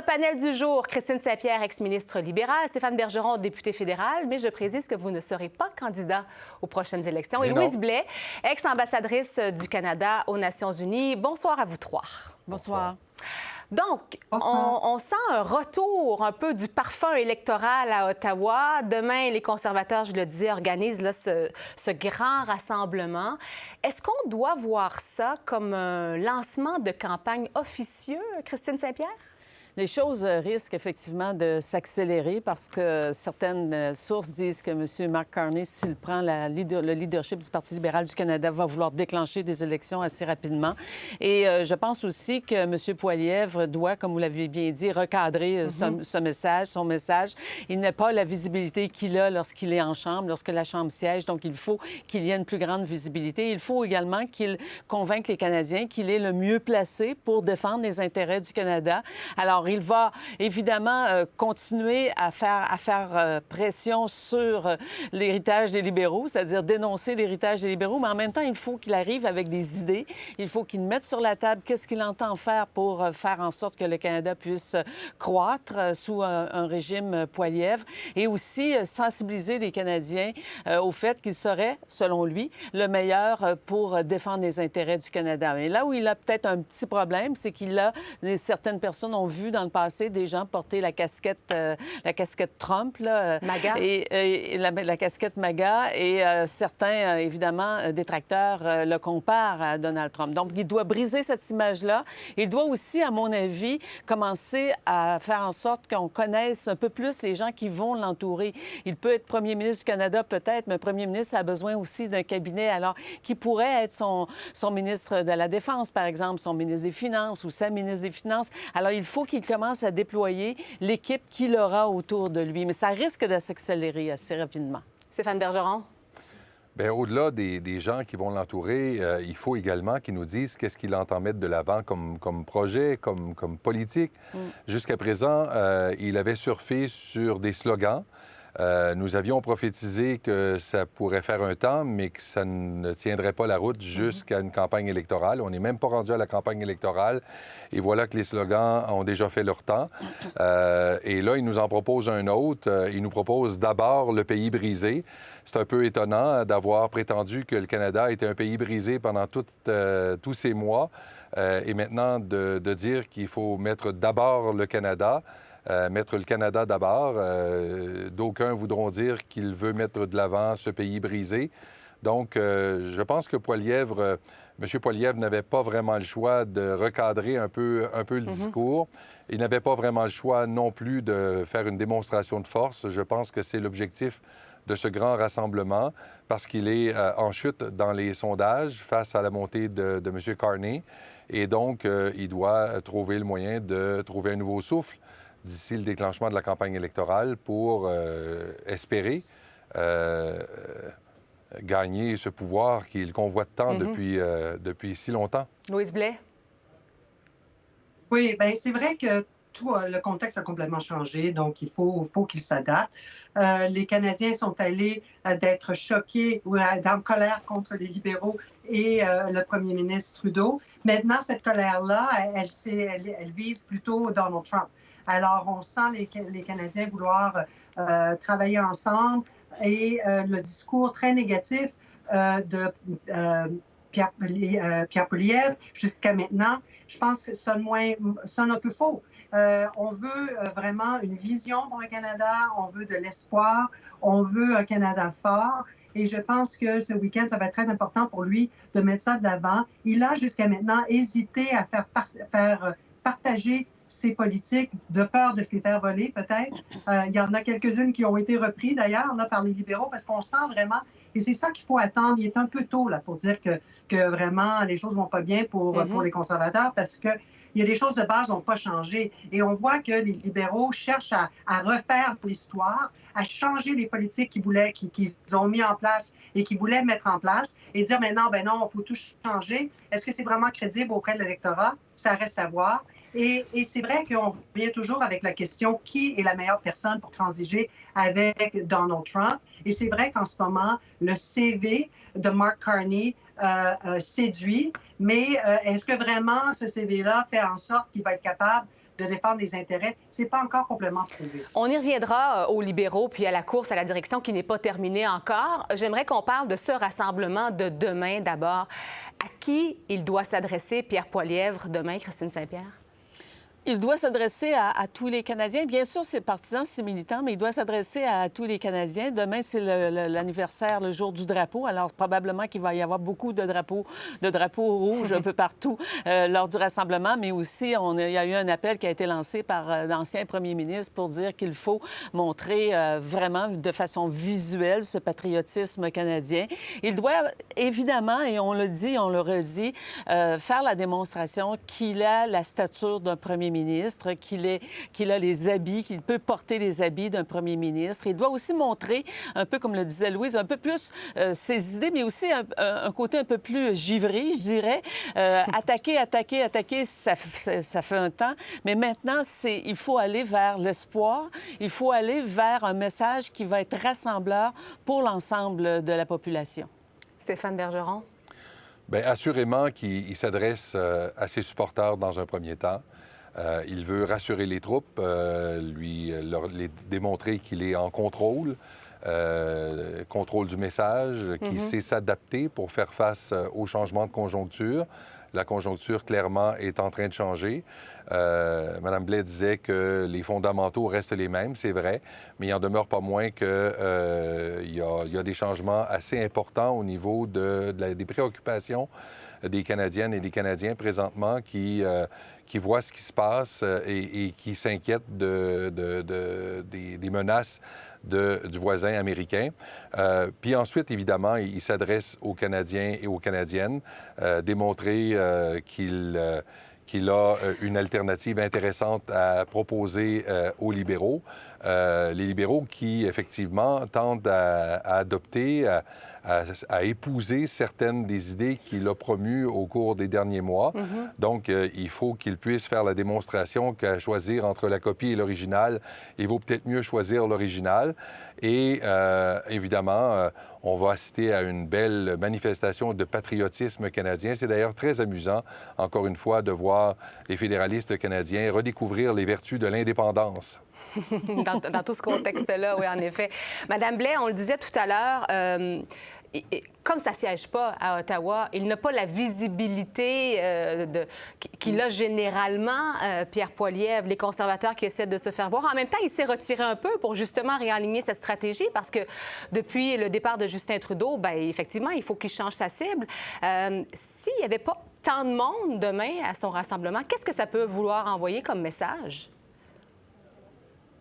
panel du jour, Christine Saint-Pierre, ex-ministre libérale, Stéphane Bergeron, député fédéral, mais je précise que vous ne serez pas candidat aux prochaines élections. Et Louise Blais, ex-ambassadrice du Canada aux Nations unies. Bonsoir à vous trois. Bonsoir. Donc, on sent un retour un peu du parfum électoral à Ottawa. Demain, les conservateurs, je le disais, organisent là, ce grand rassemblement. Est-ce qu'on doit voir ça comme un lancement de campagne officieux, Christine Saint-Pierre? Les choses risquent effectivement de s'accélérer parce que certaines sources disent que M. Mark Carney, s'il prend le leadership du Parti libéral du Canada, va vouloir déclencher des élections assez rapidement. Et je pense aussi que M. Poilievre doit, comme vous l'avez bien dit, recadrer son message. Il n'a pas la visibilité qu'il a lorsqu'il est en Chambre, lorsque la Chambre siège. Donc, il faut qu'il y ait une plus grande visibilité. Il faut également qu'il convainque les Canadiens qu'il est le mieux placé pour défendre les intérêts du Canada. Alors, il va évidemment continuer à faire pression sur l'héritage des libéraux, c'est-à-dire dénoncer l'héritage des libéraux, mais en même temps, il faut qu'il arrive avec des idées. Il faut qu'il mette sur la table qu'est-ce qu'il entend faire pour faire en sorte que le Canada puisse croître sous un régime Poilievre et aussi sensibiliser les Canadiens au fait qu'il serait, selon lui, le meilleur pour défendre les intérêts du Canada. Mais là où il a peut-être un petit problème, c'est certaines personnes ont vu dans le passé des gens porter la casquette Trump, là, MAGA. Et la casquette MAGA, et certains, évidemment, détracteurs le comparent à Donald Trump. Donc, il doit briser cette image-là. Il doit aussi, à mon avis, commencer à faire en sorte qu'on connaisse un peu plus les gens qui vont l'entourer. Il peut être premier ministre du Canada, peut-être, mais un premier ministre a besoin aussi d'un cabinet, alors, qui pourrait être son ministre de la Défense, par exemple, son ministre des Finances ou sa ministre des Finances. Alors, il faut qu'il commence à déployer l'équipe qu'il aura autour de lui. Mais ça risque de s'accélérer assez rapidement. Stéphane Bergeron? Bien, au-delà des gens qui vont l'entourer, il faut également qu'ils nous disent qu'est-ce qu'il entend mettre de l'avant comme projet, comme politique. Jusqu'à présent, il avait surfé sur des slogans. Nous avions prophétisé que ça pourrait faire un temps, mais que ça ne tiendrait pas la route jusqu'à une campagne électorale. On n'est même pas rendu à la campagne électorale. Et voilà que les slogans ont déjà fait leur temps. Et là, il nous en propose un autre. Il nous propose d'abord le pays brisé. C'est un peu étonnant d'avoir prétendu que le Canada était un pays brisé pendant tous ces mois. Et maintenant, de dire qu'il faut mettre d'abord le Canada. Mettre le Canada d'abord. D'aucuns voudront dire qu'il veut mettre de l'avant ce pays brisé. Donc, je pense que M. Poilievre n'avait pas vraiment le choix de recadrer un peu le discours. Il n'avait pas vraiment le choix non plus de faire une démonstration de force. Je pense que c'est l'objectif de ce grand rassemblement parce qu'il est en chute dans les sondages face à la montée de M. Carney. Et donc, il doit trouver le moyen de trouver un nouveau souffle d'ici le déclenchement de la campagne électorale pour espérer gagner ce pouvoir qu'il convoite tant depuis si longtemps. Louise Blais? Oui, bien, c'est vrai que tout le contexte a complètement changé, donc il faut qu'il s'adapte. Les Canadiens sont allés d'être choqués ou en colère contre les libéraux et le premier ministre Trudeau. Maintenant, cette colère-là, elle vise plutôt Donald Trump. Alors, on sent les Canadiens vouloir travailler ensemble et le discours très négatif de Pierre Poilievre jusqu'à maintenant, je pense que sonne un peu faux. On veut vraiment une vision pour le Canada, on veut de l'espoir, on veut un Canada fort. Et je pense que ce week-end, ça va être très important pour lui de mettre ça de l'avant. Il a jusqu'à maintenant hésité à faire partager ses politiques de peur de se les faire voler, peut-être. Il y en a quelques-unes qui ont été reprises, d'ailleurs, là, par les libéraux, parce qu'on sent vraiment, et c'est ça qu'il faut attendre. Il est un peu tôt, là, pour dire que vraiment, les choses vont pas bien pour les conservateurs, parce que il y a des choses de base qui n'ont pas changé. Et on voit que les libéraux cherchent à refaire l'histoire, à changer les politiques qu'ils ont mis en place et qu'ils voulaient mettre en place, et dire maintenant, ben non, il faut tout changer. Est-ce que c'est vraiment crédible auprès de l'électorat? Ça reste à voir. Et c'est vrai qu'on vient toujours avec la question qui est la meilleure personne pour transiger avec Donald Trump. Et c'est vrai qu'en ce moment, le CV de Mark Carney séduit, mais est-ce que vraiment ce CV-là fait en sorte qu'il va être capable de défendre les intérêts, c'est pas encore complètement prouvé. On y reviendra aux libéraux puis à la course à la direction qui n'est pas terminée encore. J'aimerais qu'on parle de ce rassemblement de demain d'abord. À qui il doit s'adresser, Pierre Poilievre, demain, Christine Saint-Pierre? Il doit s'adresser à tous les Canadiens. Bien sûr, ses partisans, ses militants, mais il doit s'adresser à tous les Canadiens. Demain, c'est l'anniversaire, le jour du drapeau. Alors, probablement qu'il va y avoir beaucoup de drapeaux rouges un peu partout lors du rassemblement. Mais aussi, il y a eu un appel qui a été lancé par l'ancien premier ministre pour dire qu'il faut montrer vraiment de façon visuelle ce patriotisme canadien. Il doit évidemment, et on le dit, on le redit, faire la démonstration qu'il a la stature d'un premier ministre, qu'il a les habits, qu'il peut porter les habits d'un premier ministre. Il doit aussi montrer, un peu comme le disait Louise, un peu plus ses idées, mais aussi un côté un peu plus givré, je dirais. Attaquer, ça fait un temps. Mais maintenant, il faut aller vers l'espoir. Il faut aller vers un message qui va être rassembleur pour l'ensemble de la population. Stéphane Bergeron? Bien, assurément qu'il s'adresse à ses supporters dans un premier temps. Il veut rassurer les troupes, leur démontrer qu'il est en contrôle du message, qu'il sait s'adapter pour faire face aux changements de conjoncture. La conjoncture, clairement, est en train de changer. Mme Blais disait que les fondamentaux restent les mêmes, c'est vrai, mais il n'en demeure pas moins qu'il y a des changements assez importants au niveau des préoccupations des Canadiennes et des Canadiens présentement qui voient ce qui se passe et qui s'inquiètent des menaces du voisin américain. Puis ensuite, évidemment, il s'adresse aux Canadiens et aux Canadiennes, démontrer qu'il a une alternative intéressante à proposer aux libéraux. Les libéraux qui, effectivement, tendent à adopter, à épouser certaines des idées qu'il a promues au cours des derniers mois. Donc, il faut qu'il puisse faire la démonstration qu'à choisir entre la copie et l'original, il vaut peut-être mieux choisir l'original. Et évidemment, on va assister à une belle manifestation de patriotisme canadien. C'est d'ailleurs très amusant, encore une fois, de voir les fédéralistes canadiens redécouvrir les vertus de l'indépendance. Dans tout ce contexte-là, oui, en effet. Madame Blais, on le disait tout à l'heure, comme ça ne siège pas à Ottawa, il n'a pas la visibilité qu'il a généralement, Pierre Poilievre, les conservateurs qui essaient de se faire voir. En même temps, il s'est retiré un peu pour justement réaligner cette stratégie parce que depuis le départ de Justin Trudeau, bien, effectivement, il faut qu'il change sa cible. S'il n'y avait pas tant de monde demain à son rassemblement, qu'est-ce que ça peut vouloir envoyer comme message?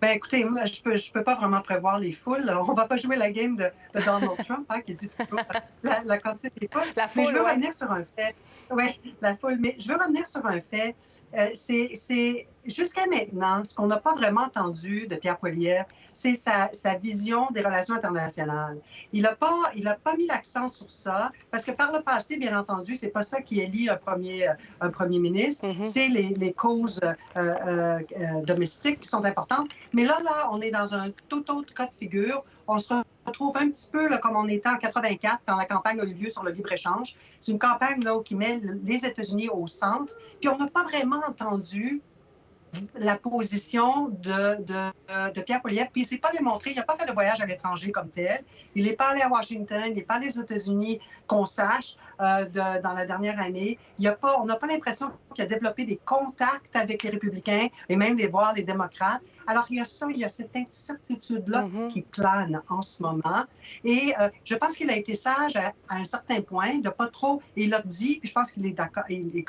Bien, écoutez, moi, je peux pas vraiment prévoir les foules. On ne va pas jouer la game de Donald Trump, qui dit toujours la quantité des foules. Mais je veux revenir sur un fait. Oui, la foule. Mais je veux revenir sur un fait. C'est jusqu'à maintenant, ce qu'on n'a pas vraiment entendu de Pierre Poilievre, c'est sa vision des relations internationales. Il n'a pas mis l'accent sur ça, parce que par le passé, bien entendu, c'est pas ça qui élit un premier ministre. C'est les causes domestiques qui sont importantes. Mais là, on est dans un tout autre cas de figure. On se retrouve un petit peu là, comme on était en 84, quand la campagne a eu lieu sur le libre-échange. C'est une campagne là, qui met les États-Unis au centre. Puis on n'a pas vraiment entendu la position de Pierre Poilievre. Puis il ne s'est pas démontré, il n'a pas fait de voyage à l'étranger comme tel. Il n'est pas allé à Washington, il n'est pas allé aux États-Unis, qu'on sache, dans la dernière année. On n'a pas l'impression qu'il a développé des contacts avec les républicains et même les démocrates. Alors, il y a cette incertitude-là qui plane en ce moment. Et je pense qu'il a été sage à un certain point, de pas trop, et il l'a dit, puis je pense qu'il est d'accord, il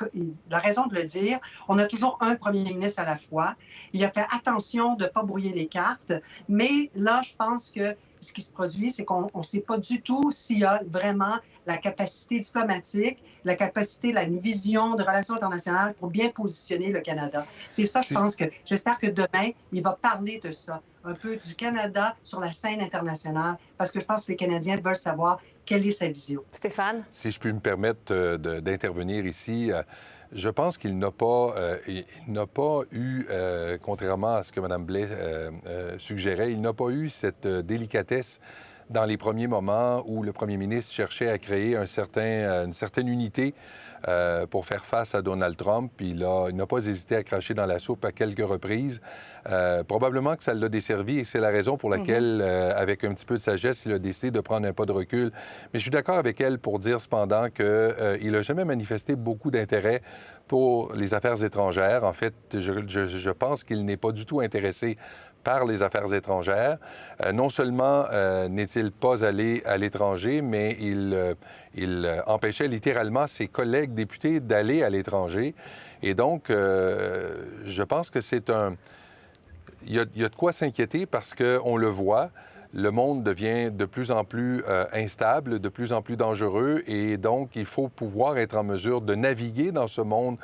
a raison de le dire, on a toujours un premier ministre à la fois. Il a fait attention de ne pas brouiller les cartes, mais là, je pense que ce qui se produit, c'est qu'on ne sait pas du tout s'il y a vraiment la capacité diplomatique, la capacité, la vision de relations internationales pour bien positionner le Canada. C'est ça, je pense que, j'espère que demain, il va parler de ça, un peu du Canada sur la scène internationale, parce que je pense que les Canadiens veulent savoir quelle est sa vision. Stéphane? Si je puis me permettre d'intervenir ici, je pense qu'il n'a pas eu, contrairement à ce que Mme Blais suggérait, il n'a pas eu cette délicatesse dans les premiers moments où le premier ministre cherchait à créer une certaine unité pour faire face à Donald Trump. Il n'a pas hésité à cracher dans la soupe à quelques reprises. Probablement que ça l'a desservi et c'est la raison pour laquelle, avec un petit peu de sagesse, il a décidé de prendre un pas de recul. Mais je suis d'accord avec elle pour dire cependant qu'il n'a jamais manifesté beaucoup d'intérêt pour les affaires étrangères. En fait, je pense qu'il n'est pas du tout intéressé par les affaires étrangères. Non seulement n'est-il pas allé à l'étranger, mais il empêchait littéralement ses collègues députés d'aller à l'étranger. Et donc, je pense que il y a de quoi s'inquiéter parce qu'on le voit, le monde devient de plus en plus instable, de plus en plus dangereux, et donc il faut pouvoir être en mesure de naviguer dans ce monde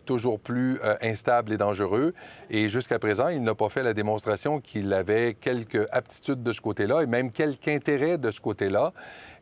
toujours plus instable et dangereux. Et jusqu'à présent, il n'a pas fait la démonstration qu'il avait quelque aptitude de ce côté-là et même quelque intérêt de ce côté-là.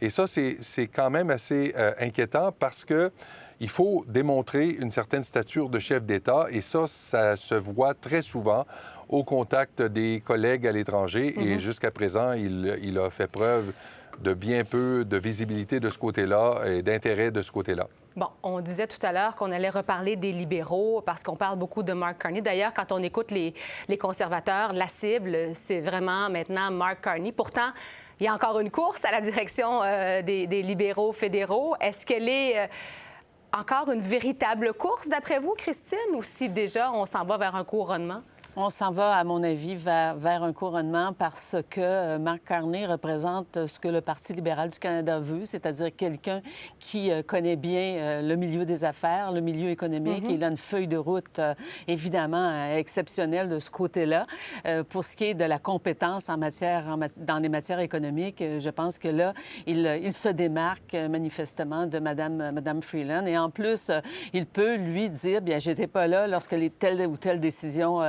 Et ça, c'est quand même assez inquiétant parce que il faut démontrer une certaine stature de chef d'État et ça se voit très souvent au contact des collègues à l'étranger. Et jusqu'à présent, il a fait preuve de bien peu de visibilité de ce côté-là et d'intérêt de ce côté-là. Bon, on disait tout à l'heure qu'on allait reparler des libéraux parce qu'on parle beaucoup de Mark Carney. D'ailleurs, quand on écoute les conservateurs, la cible, c'est vraiment maintenant Mark Carney. Pourtant, il y a encore une course à la direction des libéraux fédéraux. Est-ce qu'elle est encore une véritable course, d'après vous, Christine, ou si déjà on s'en va vers un couronnement? On s'en va, à mon avis, vers un couronnement parce que Mark Carney représente ce que le Parti libéral du Canada veut, c'est-à-dire quelqu'un qui connaît bien le milieu des affaires, le milieu économique. Il a une feuille de route, évidemment, exceptionnelle de ce côté-là. Pour ce qui est de la compétence dans les matières économiques, je pense que là, il se démarque manifestement de Mme Freeland. Et en plus, il peut lui dire, bien, j'étais pas là lorsque telle ou telle décision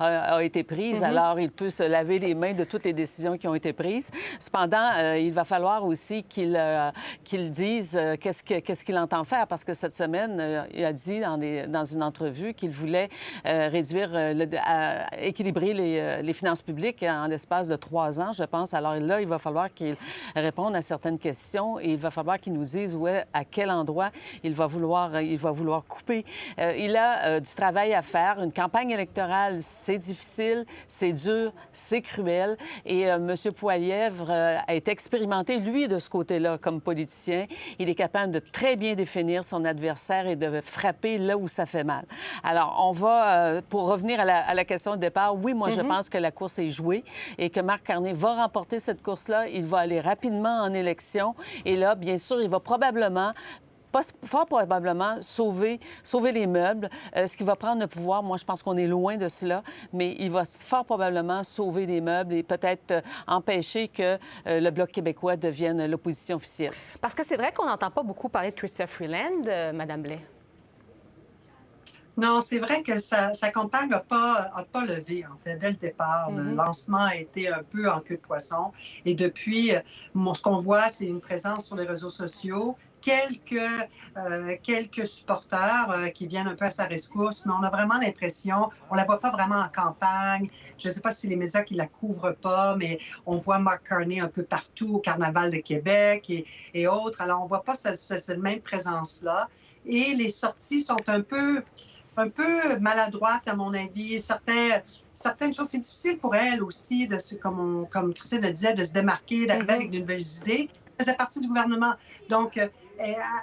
a été prise, alors il peut se laver les mains de toutes les décisions qui ont été prises. Cependant, il va falloir aussi qu'il dise qu'est-ce qu'il entend faire, parce que cette semaine, il a dit dans une entrevue qu'il voulait équilibrer les finances publiques en l'espace de 3 ans, je pense. Alors là, il va falloir qu'il réponde à certaines questions et il va falloir qu'il nous dise à quel endroit il va vouloir couper. Il a du travail à faire, une campagne électorale. C'est difficile, c'est dur, c'est cruel. Et M. Poilievre a été expérimenté, lui, de ce côté-là, comme politicien. Il est capable de très bien définir son adversaire et de frapper là où ça fait mal. Alors, on va, pour revenir à la question de départ, oui, moi, je pense que la course est jouée et que Mark Carney va remporter cette course-là. Il va aller rapidement en élection. Et là, bien sûr, il va fort probablement sauver les meubles. Ce qui va prendre le pouvoir, moi, je pense qu'on est loin de cela, mais il va fort probablement sauver les meubles et peut-être empêcher que le Bloc québécois devienne l'opposition officielle. Parce que c'est vrai qu'on n'entend pas beaucoup parler de Chrystia Freeland, Mme Blais. Non, c'est vrai que sa campagne n'a pas levé, en fait, dès le départ. Le lancement a été un peu en queue de poisson. Et depuis, ce qu'on voit, c'est une présence sur les réseaux sociaux, quelques supporters qui viennent un peu à sa rescousse, mais on a vraiment l'impression, on la voit pas vraiment en campagne. Je ne sais pas si les médias qui la couvrent pas, mais on voit Mark Carney un peu partout au Carnaval de Québec et autres. Alors, on voit pas cette même présence-là. Et les sorties sont un peu maladroites, à mon avis. Certaines choses, c'est difficile pour elle aussi, comme Christine le disait, de se démarquer, d'arriver avec de nouvelles idées. Elle faisait partie du gouvernement. Donc,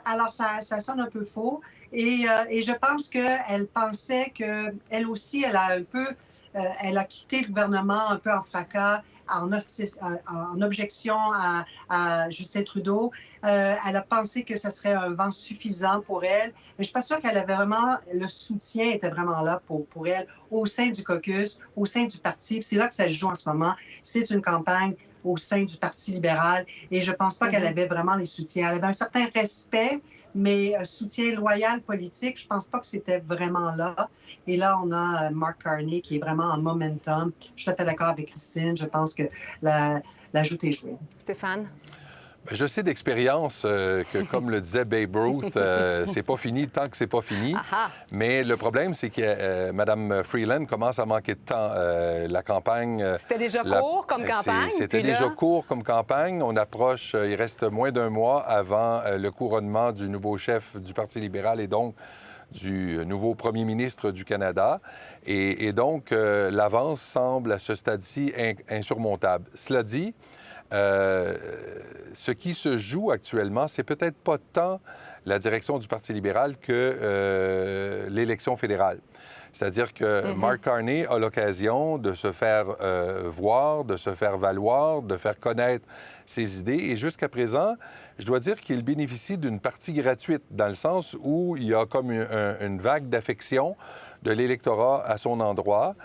alors, ça sonne un peu faux. Et je pense qu'elle pensait qu'elle aussi, elle a quitté le gouvernement un peu en fracas, en objection à Justin Trudeau. Elle a pensé que ce serait un vent suffisant pour elle. Mais je ne suis pas sûre qu'elle avait vraiment... Le soutien était vraiment là pour elle au sein du caucus, au sein du parti. C'est là que ça se joue en ce moment. C'est une campagne au sein du Parti libéral. Et je ne pense pas qu'elle avait vraiment les soutiens. Elle avait un certain respect, mais soutien loyal politique, je ne pense pas que c'était vraiment là. Et là, on a Mark Carney qui est vraiment en momentum. Je suis tout à fait d'accord avec Christine. Je pense que la joute est jouée. Stéphane? Je sais d'expérience que, comme le disait Babe Ruth, c'est pas fini tant que c'est pas fini. Aha. Mais le problème, c'est que Mme Freeland commence à manquer de temps. La campagne... C'était déjà court comme campagne. C'était puis là... déjà court comme campagne. On approche, il reste moins d'un mois avant le couronnement du nouveau chef du Parti libéral et donc du nouveau premier ministre du Canada. Et donc, l'avance semble à ce stade-ci insurmontable. Cela dit, ce qui se joue actuellement, c'est peut-être pas tant la direction du Parti libéral que l'élection fédérale. C'est-à-dire que Mark Carney a l'occasion de se faire voir, de se faire valoir, de faire connaître ses idées. Et jusqu'à présent, je dois dire qu'il bénéficie d'une partie gratuite, dans le sens où il y a comme une vague d'affection de l'électorat à son endroit,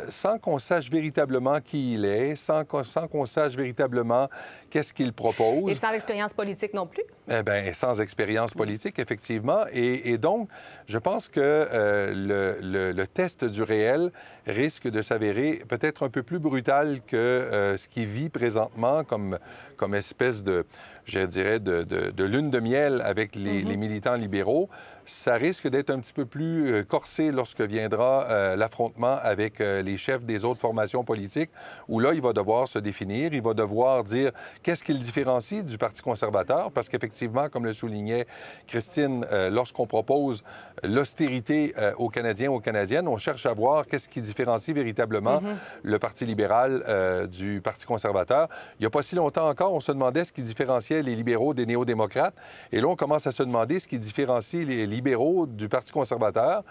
sans qu'on sache véritablement qui il est, sans qu'on sache véritablement qu'est-ce qu'il propose. Et sans expérience politique non plus? Eh bien, sans expérience politique, effectivement. Et donc, je pense que le test du réel risque de s'avérer peut-être un peu plus brutal que ce qu'il vit présentement comme espèce de, je dirais, de lune de miel avec les militants libéraux. Ça risque d'être un petit peu plus corsé lorsque viendra l'affrontement avec les chefs des autres formations politiques, où là, il va devoir se définir, il va devoir dire qu'est-ce qui le différencie du Parti conservateur, parce qu'effectivement, comme le soulignait Christine, lorsqu'on propose l'austérité aux Canadiens, aux Canadiennes, on cherche à voir qu'est-ce qui différencie véritablement le Parti libéral du Parti conservateur. Il n'y a pas si longtemps encore, on se demandait ce qui différenciait les libéraux des néo-démocrates, et là, on commence à se demander ce qui différencie les libéraux du Parti conservateur,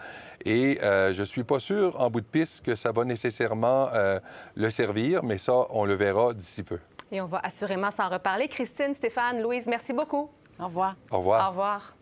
et je ne suis pas sûr, en bout de piste, que ça va nécessairement le servir, mais ça, on le verra d'ici peu. Et on va assurément s'en reparler. Christine, Stéphane, Louise, merci beaucoup. Au revoir. Au revoir. Au revoir.